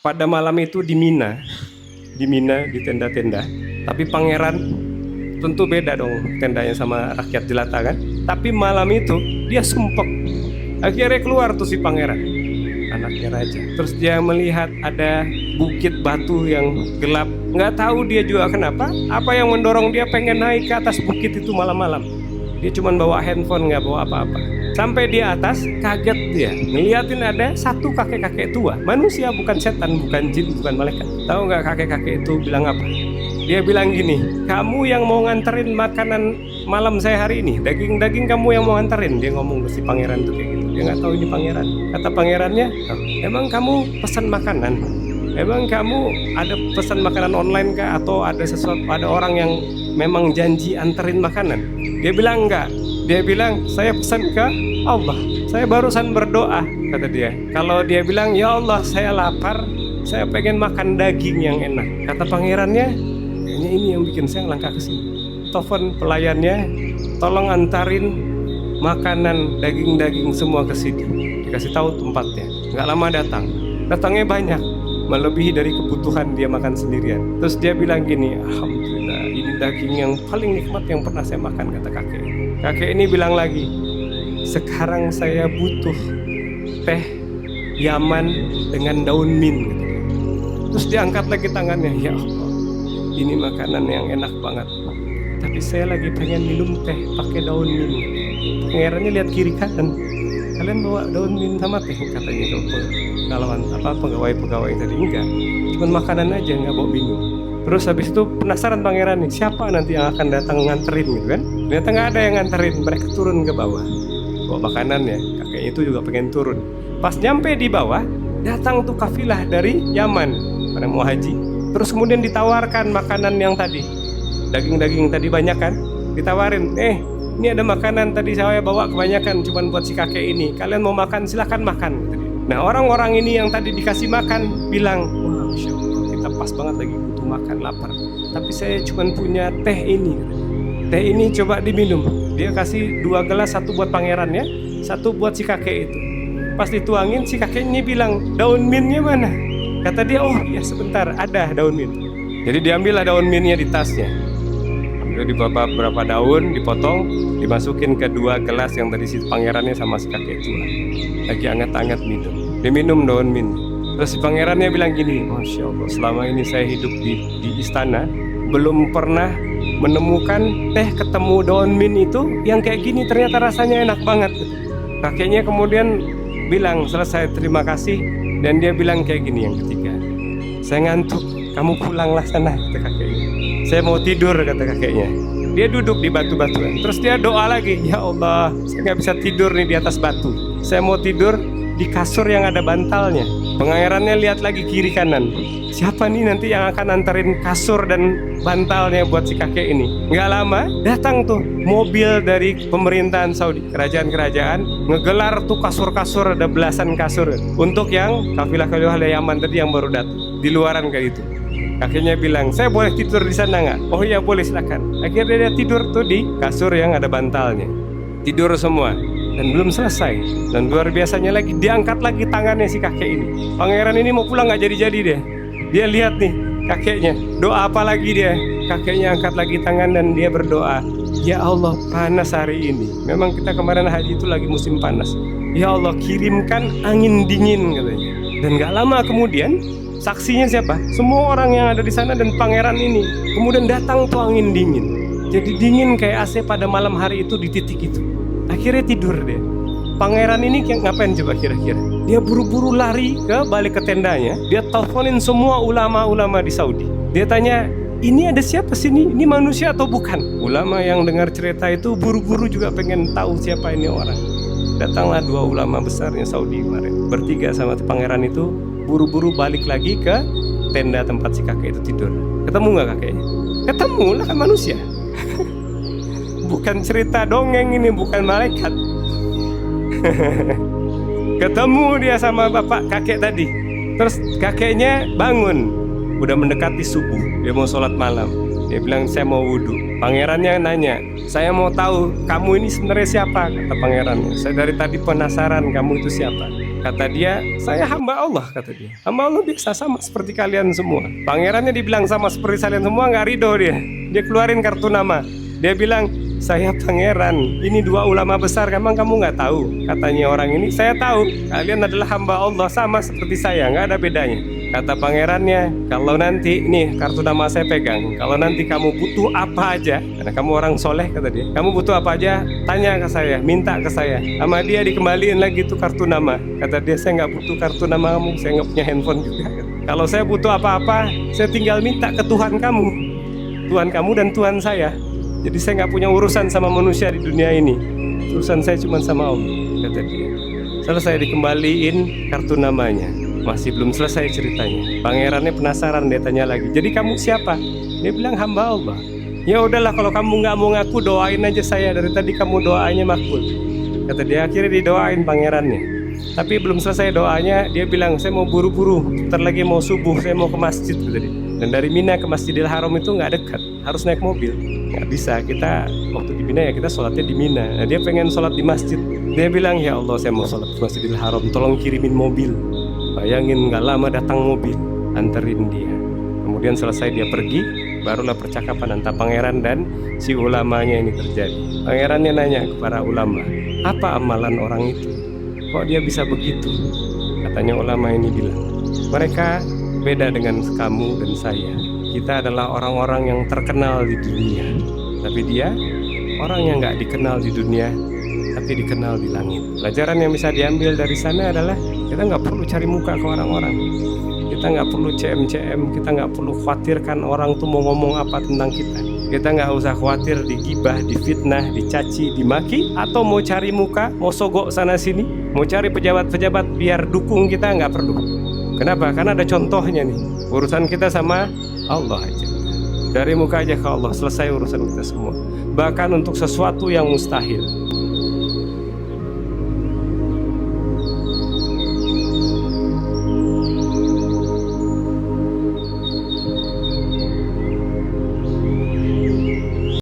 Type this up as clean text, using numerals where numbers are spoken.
pada malam itu di Mina, di tenda-tenda. Tapi pangeran tentu beda dong tendanya sama rakyat jelata kan. Tapi malam itu dia sumpek. Akhirnya keluar tuh si pangeran, anaknya raja. Terus dia melihat ada bukit batu yang gelap. Nggak tahu dia juga kenapa. Apa yang mendorong dia pengen naik ke atas bukit itu malam-malam. Dia cuma bawa handphone, nggak bawa apa-apa. Sampai di atas, kaget dia ngeliatin ada satu kakek-kakek tua. Manusia, bukan setan, bukan jin, bukan malaikat. Tahu nggak kakek-kakek itu bilang apa? Dia bilang gini, kamu yang mau nganterin makanan malam saya hari ini, daging-daging kamu yang mau nganterin. Dia ngomong ke si pangeran tuh kayak gitu. Dia nggak tahu ini pangeran. Kata pangerannya, emang kamu pesan makanan? Emang kamu ada pesan makanan online kah? Atau ada sesuatu, ada orang yang memang janji anterin makanan? Dia bilang enggak. Dia bilang, saya pesan ke Allah. Saya barusan berdoa, kata dia. Kalau dia bilang, ya Allah, saya lapar, saya pengen makan daging yang enak. Kata pangerannya, kayaknya ini yang bikin saya langkah ke sini. Telepon pelayannya, tolong antarin makanan daging-daging semua ke sini. Dikasih tahu tempatnya. Nggak lama datang. Datangnya banyak, melebihi dari kebutuhan dia makan sendirian. Terus dia bilang gini, alhamdulillah, ini daging yang paling nikmat yang pernah saya makan, kata kakek. Kakek ini bilang lagi, sekarang saya butuh teh Yaman dengan daun mint. Terus diangkat lagi tangannya, ya Allah, ini makanan yang enak banget. Tapi saya lagi pengen minum teh pakai daun mint. Pangerannya lihat kiri kanan, kalian bawa daun mint sama teh, katanya kalau pegawai tadi. Enggak, cuma makanan aja, nggak bawa minum. Terus habis itu penasaran pangeran nih, siapa nanti yang akan datang nganterin gitu kan. Ternyata nggak ada yang nganterin, mereka turun ke bawah bawa makanannya. Kakeknya itu juga pengen turun. Pas nyampe di bawah, datang tuh kafilah dari Yaman pada mau haji. Terus kemudian ditawarkan makanan yang tadi, daging-daging tadi banyak kan, ditawarin, ini ada makanan tadi saya bawa kebanyakan, cuman buat si kakek ini, kalian mau makan silahkan makan. Nah orang-orang ini yang tadi dikasih makan bilang, wah Masya Allah, kita pas banget lagi butuh makan, lapar, tapi saya cuman punya teh ini. Teh ini coba diminum. Dia kasih 2 gelas, satu buat pangerannya, satu buat si kakek itu. Pas dituangin, si kakeknya bilang, daun mintnya mana? Kata dia, oh iya sebentar, ada daun mint. Jadi diambil daun mintnya di tasnya. Ambil beberapa daun, dipotong, dimasukin ke 2 gelas yang tadi si pangerannya sama si kakek tua. Lagi anget-anget minum. Diminum daun mint. Terus si pangerannya bilang gini, Masya Allah, selama ini saya hidup di istana, belum pernah menemukan teh ketemu daun mint itu yang kayak gini, ternyata rasanya enak banget. Kakeknya kemudian bilang, selesai terima kasih. Dan dia bilang kayak gini yang ketiga, saya ngantuk, kamu pulanglah sana, kata kakeknya. Saya mau tidur, kata kakeknya. Dia duduk di batu-batuan. Terus dia doa lagi, ya Allah, saya nggak bisa tidur nih di atas batu, saya mau tidur di kasur yang ada bantalnya. Pangerannya lihat lagi kiri kanan, siapa nih nanti yang akan anterin kasur dan bantalnya buat si kakek ini. Nggak lama datang tuh mobil dari pemerintahan Saudi, kerajaan-kerajaan, ngegelar tuh kasur-kasur, ada belasan kasur untuk yang kafilah-kafilah Yaman tadi yang baru datang. Di luaran kayak itu. Kakeknya bilang, saya boleh tidur di sana nggak? Oh iya boleh, silakan. Akhirnya dia tidur tuh di kasur yang ada bantalnya. Tidur semua. Dan belum selesai. Dan luar biasanya lagi, diangkat lagi tangannya si kakek ini. Pangeran ini mau pulang nggak jadi-jadi deh. Dia lihat nih kakeknya, doa apa lagi dia? Kakeknya angkat lagi tangan dan dia berdoa, ya Allah, panas hari ini. Memang kita kemarin haji itu lagi musim panas. Ya Allah, kirimkan angin dingin, katanya. Dan gak lama kemudian, saksinya siapa? Semua orang yang ada di sana dan pangeran ini. Kemudian datang tuh angin dingin. Jadi dingin kayak AC pada malam hari itu di titik itu. Akhirnya tidur deh. Pangeran ini ngapain coba kira-kira? Dia buru-buru lari balik ke tendanya. Dia teleponin semua ulama-ulama di Saudi. Dia tanya, ini ada siapa sini? Ini manusia atau bukan? Ulama yang dengar cerita itu buru-buru juga pengen tahu siapa ini orang. Datanglah 2 ulama besarnya Saudi kemarin. Bertiga sama pangeran itu buru-buru balik lagi ke tenda tempat si kakek itu tidur. Ketemu nggak kakeknya? Ketemu lah, kan manusia. Bukan cerita dongeng ini, bukan malaikat. Ketemu dia sama bapak kakek tadi. Terus kakeknya bangun, udah mendekati subuh, dia mau sholat malam. Dia bilang, saya mau wudhu. Pangerannya nanya, saya mau tahu kamu ini sebenarnya siapa, kata pangerannya. Saya dari tadi penasaran kamu itu siapa. Kata dia, saya hamba Allah, kata dia. Hamba Allah biasa sama seperti kalian semua. Pangerannya dibilang sama seperti kalian semua, nggak ridho dia. Dia keluarin kartu nama. Dia bilang, saya pangeran. Ini dua ulama besar, emang kamu nggak tahu? Katanya orang ini, saya tahu. Kalian adalah hamba Allah sama seperti saya, nggak ada bedanya. Kata pangerannya, kalau nanti, nih kartu nama saya pegang, kalau nanti kamu butuh apa aja, karena kamu orang soleh, kata dia, kamu butuh apa aja, tanya ke saya, minta ke saya. Sama dia dikembaliin lagi tuh kartu nama. Kata dia, saya nggak butuh kartu nama kamu, saya nggak punya handphone juga. Kalau saya butuh apa-apa, saya tinggal minta ke Tuhan kamu. Tuhan kamu dan Tuhan saya. Jadi saya nggak punya urusan sama manusia di dunia ini. Urusan saya cuma sama Allah, kata dia. Selesai dikembaliin kartu namanya. Masih belum selesai ceritanya. Pangerannya penasaran, dia tanya lagi, jadi kamu siapa? Dia bilang hamba Allah. Ya udahlah, kalau kamu nggak mau ngaku, doain aja saya, dari tadi kamu doanya makbul. Kata dia, akhirnya didoain pangerannya. Tapi belum selesai doanya, dia bilang, saya mau buru-buru, bentar lagi mau subuh, saya mau ke masjid, kata dia. Dan dari Mina ke Masjidil Haram itu nggak dekat, harus naik mobil. Nggak bisa, kita waktu di Mina ya kita sholatnya di Mina. Nah, dia pengen sholat di masjid. Dia bilang, ya Allah, saya mau sholat di Masjidil Haram, tolong kirimin mobil. Bayangin, gak lama datang mobil, anterin dia. Kemudian selesai dia pergi, barulah percakapan antara pangeran dan si ulamanya ini terjadi. Pangerannya nanya ke para ulama, apa amalan orang itu? Kok dia bisa begitu? Katanya ulama ini bilang, mereka beda dengan kamu dan saya. Kita adalah orang-orang yang terkenal di dunia, tapi dia orang yang gak dikenal di dunia, tapi dikenal di langit. Pelajaran yang bisa diambil dari sana adalah kita nggak perlu cari muka ke orang-orang. Kita nggak perlu CM-CM. Kita nggak perlu khawatirkan orang tuh mau ngomong apa tentang kita. Kita nggak usah khawatir digibah, difitnah, dicaci, dimaki, atau mau cari muka, mau sogok sana sini, mau cari pejabat-pejabat biar dukung kita, nggak perlu. Kenapa? Karena ada contohnya nih. Urusan kita sama Allah aja. Dari muka aja ke Allah, selesai urusan kita semua. Bahkan untuk sesuatu yang mustahil,